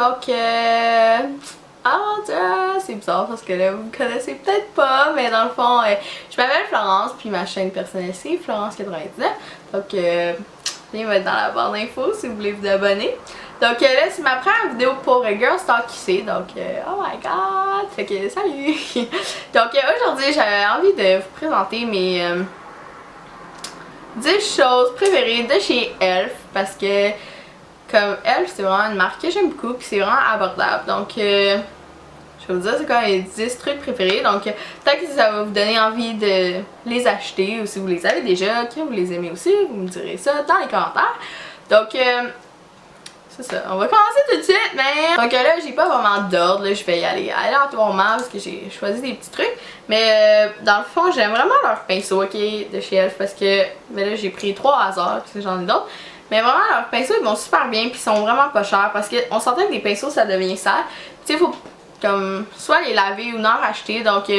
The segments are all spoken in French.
donc c'est bizarre parce que là vous me connaissez peut-être pas, mais dans le fond je m'appelle Florence, puis ma chaîne personnelle c'est Florence99, donc lien va être dans la barre d'infos si vous voulez vous abonner. Donc là c'est ma première vidéo pour Girl Talk QC, donc oh my god, fait que salut! Donc aujourd'hui j'avais envie de vous présenter mes 10 choses préférées de chez Elf, parce que comme Elf c'est vraiment une marque que j'aime beaucoup puis c'est vraiment abordable, donc je vais vous dire c'est quoi mes 10 trucs préférés, donc peut-être que ça va vous donner envie de les acheter, ou si vous les avez déjà, que vous les aimez aussi, vous me direz ça dans les commentaires. Donc c'est ça, on va commencer tout de suite, mais donc là j'ai pas vraiment d'ordre, je vais y aller aléatoirement parce que j'ai choisi des petits trucs, mais dans le fond j'aime vraiment leurs pinceaux, ok, de chez Elf, parce que mais là j'ai pris 3 au hasard parce que j'en ai d'autres. Mais vraiment leurs pinceaux ils vont super bien, puis ils sont vraiment pas chers, parce qu'on s'entend que les pinceaux ça devient sale. Tu sais, faut comme soit les laver ou en racheter, donc tu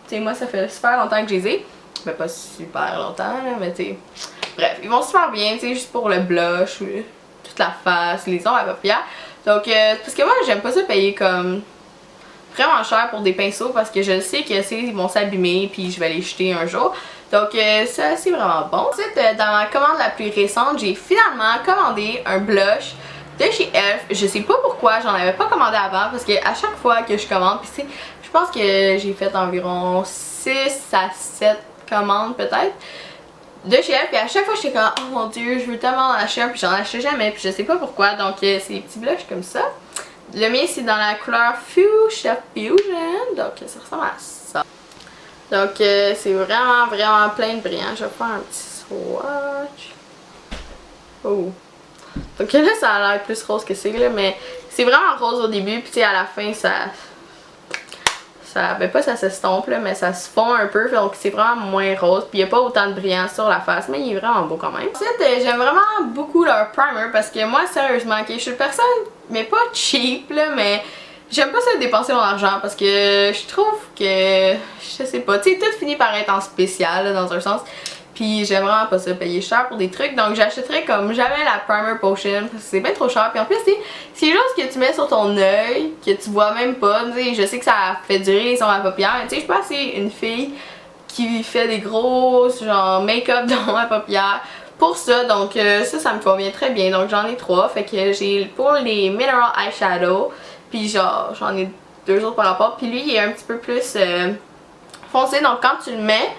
sais, moi ça fait super longtemps que je les ai. Mais pas super longtemps là, mais tu sais. Bref, ils vont super bien, tu sais, juste pour le blush, toute la face, les ongles à paupières. Donc parce que moi j'aime pas ça payer comme vraiment cher pour des pinceaux, parce que je sais que ils vont s'abîmer puis je vais les jeter un jour. Donc ça c'est vraiment bon. Ensuite dans ma commande la plus récente, j'ai finalement commandé un blush de chez Elf. Je sais pas pourquoi, j'en avais pas commandé avant, parce que à chaque fois que je commande, puis je pense que j'ai fait environ 6 à 7 commandes peut-être de chez Elf, puis à chaque fois j'étais comme oh mon dieu je veux tellement en acheter un, puis j'en achetais jamais, puis je sais pas pourquoi. Donc c'est des petits blushs comme ça. Le mien c'est dans la couleur Fuchsia Fusion, donc ça ressemble à ça. Donc c'est vraiment plein de brillants. Je vais faire un petit swatch. Oh. Donc là ça a l'air plus rose que c'est là, mais c'est vraiment rose au début, puis tu sais à la fin ben pas ça s'estompe là, mais ça se fond un peu, donc c'est vraiment moins rose, puis il n'y a pas autant de brillant sur la face, mais il est vraiment beau quand même. Ensuite j'aime vraiment beaucoup leur primer, parce que moi sérieusement, ok, je suis une personne, mais pas cheap là, mais j'aime pas ça dépenser mon argent, parce que je trouve que, je sais pas, tu sais, tout finit par être en spécial là, dans un sens. Puis j'aime vraiment pas ça payer cher pour des trucs, donc j'achèterais comme jamais la primer potion parce que c'est bien trop cher. Puis en plus c'est quelque chose que tu mets sur ton œil, que tu vois même pas. T'sais, je sais que ça fait durer les ongles à paupières, mais tu sais, je pense que c'est une fille qui fait des gros genre make-up d'ongles à paupières pour ça, donc ça me convient très bien. Donc j'en ai 3, fait que j'ai pour les Mineral Eyeshadow, puis genre j'en ai 2 autres par rapport, puis lui il est un petit peu plus foncé, donc quand tu le mets,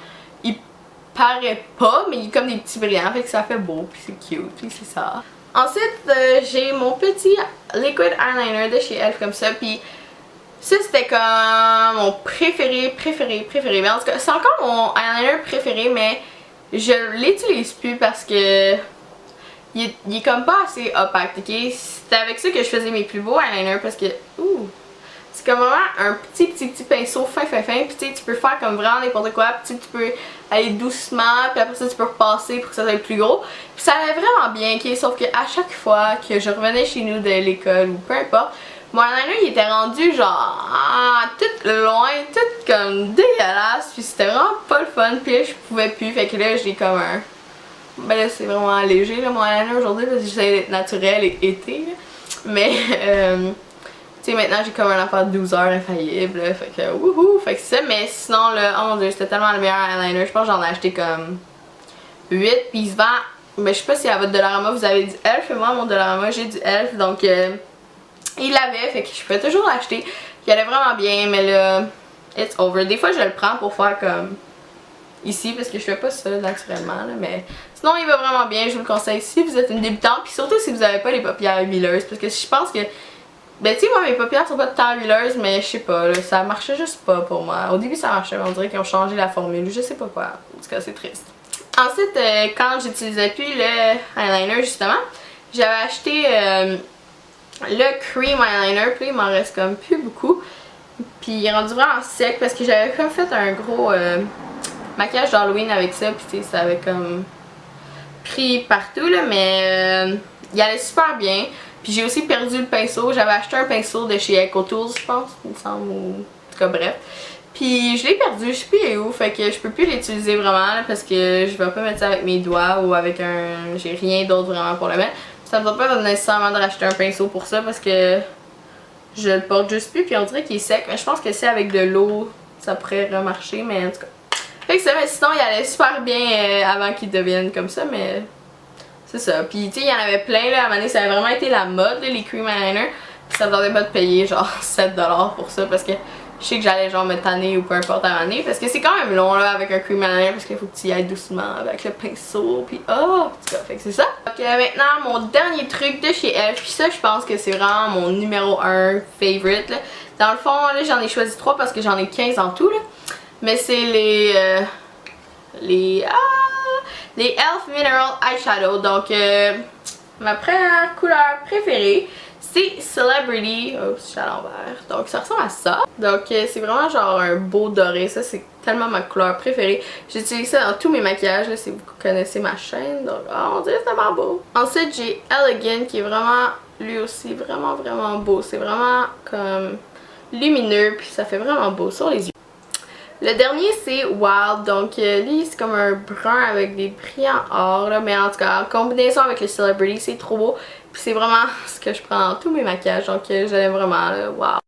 il paraît pas, mais il est comme des petits brillants, fait que ça fait beau, puis c'est cute, puis c'est ça. Ensuite, j'ai mon petit liquid eyeliner de chez Elf comme ça, puis ça c'était comme mon préféré. Mais en tout cas, c'est encore mon eyeliner préféré, mais je l'utilise plus parce que il est comme pas assez opaque, ok? C'était avec ça que je faisais mes plus beaux eyeliners, parce que, c'est comme vraiment un petit pinceau fin, puis tu sais, tu peux faire comme vraiment n'importe quoi, puis tu peux aller doucement, puis après ça tu peux repasser pour que ça soit plus gros. Puis ça allait vraiment bien, ok? Sauf que à chaque fois que je revenais chez nous de l'école ou peu importe, mon eyeliner il était rendu genre tout loin, tout comme dégueulasse, puis c'était vraiment pas le fun, puis là je pouvais plus, fait que là j'ai comme un... Ben là c'est vraiment léger là, mon eyeliner aujourd'hui, parce que j'essaie d'être naturel et été, là. Mais tu sais, maintenant j'ai comme un affaire de 12 heures infaillible, là, fait que wouhou, fait que c'est ça. Mais sinon là, oh mon dieu, c'était tellement le meilleur eyeliner, je pense que j'en ai acheté comme 8, puis il se vend, mais je sais pas si à votre Dollarama vous avez du Elf, et moi mon Dollarama j'ai du Elf, donc il l'avait, fait que je peux toujours l'acheter, il allait vraiment bien, mais là, it's over. Des fois je le prends pour faire comme ici, parce que je fais pas ça naturellement, là, mais sinon il va vraiment bien, je vous le conseille si vous êtes une débutante, puis surtout si vous avez pas les paupières huileuses, parce que je pense que ben tu sais, moi mes paupières sont pas tant huileuses, mais je sais pas, là, ça marchait juste pas pour moi. Au début ça marchait, mais on dirait qu'ils ont changé la formule, je sais pas quoi. En tout cas c'est triste. Ensuite, quand j'utilisais plus le eyeliner justement, j'avais acheté le cream eyeliner, puis il m'en reste comme plus beaucoup. Puis il est rendu vraiment sec parce que j'avais comme fait un gros maquillage d'Halloween avec ça, puis tu sais, ça avait comme pris partout là, mais il allait super bien. Puis j'ai aussi perdu le pinceau. J'avais acheté un pinceau de chez Eco Tools, je pense, il me semble, ou en tout cas bref. Puis je l'ai perdu, je sais plus où, fait que je peux plus l'utiliser vraiment là, parce que je vais pas mettre ça avec mes doigts ou avec un... J'ai rien d'autre vraiment pour le mettre. Ça me va pas nécessairement de racheter un pinceau pour ça, parce que je le porte juste plus, puis on dirait qu'il est sec. Mais je pense que c'est avec de l'eau, ça pourrait remarcher, mais en tout cas. Fait que ça, mais sinon il allait super bien avant qu'il devienne comme ça, mais c'est ça. Puis tu sais, il y en avait plein là, à un moment donné, ça avait vraiment été la mode, là, les cream eyeliner. Puis ça me tentait pas de payer genre 7$ pour ça, parce que je sais que j'allais genre me tanner ou peu importe à un moment donné, parce que c'est quand même long là avec un cream eyeliner, parce qu'il faut que tu y ailles doucement avec le pinceau, puis oh, en tout cas, fait que c'est ça. Donc maintenant, mon dernier truc de chez Elf, puis ça je pense que c'est vraiment mon numéro 1 favorite là. Dans le fond, là j'en ai choisi 3 parce que j'en ai 15 en tout là. Mais c'est les Elf Mineral Eyeshadow. Donc ma première couleur préférée, c'est Celebrity. Oh, c'est à l'envers. Donc ça ressemble à ça. Donc c'est vraiment genre un beau doré. Ça c'est tellement ma couleur préférée. J'utilise ça dans tous mes maquillages là, si vous connaissez ma chaîne. Donc oh, on dirait que c'est tellement beau. Ensuite j'ai Elegant qui est vraiment lui aussi vraiment beau. C'est vraiment comme lumineux puis ça fait vraiment beau sur les yeux. Le dernier c'est Wild, donc lui c'est comme un brun avec des brillants or là, mais en tout cas en combinaison avec le Celebrity c'est trop beau. Puis c'est vraiment ce que je prends dans tous mes maquillages, donc je l'aime vraiment là, wow.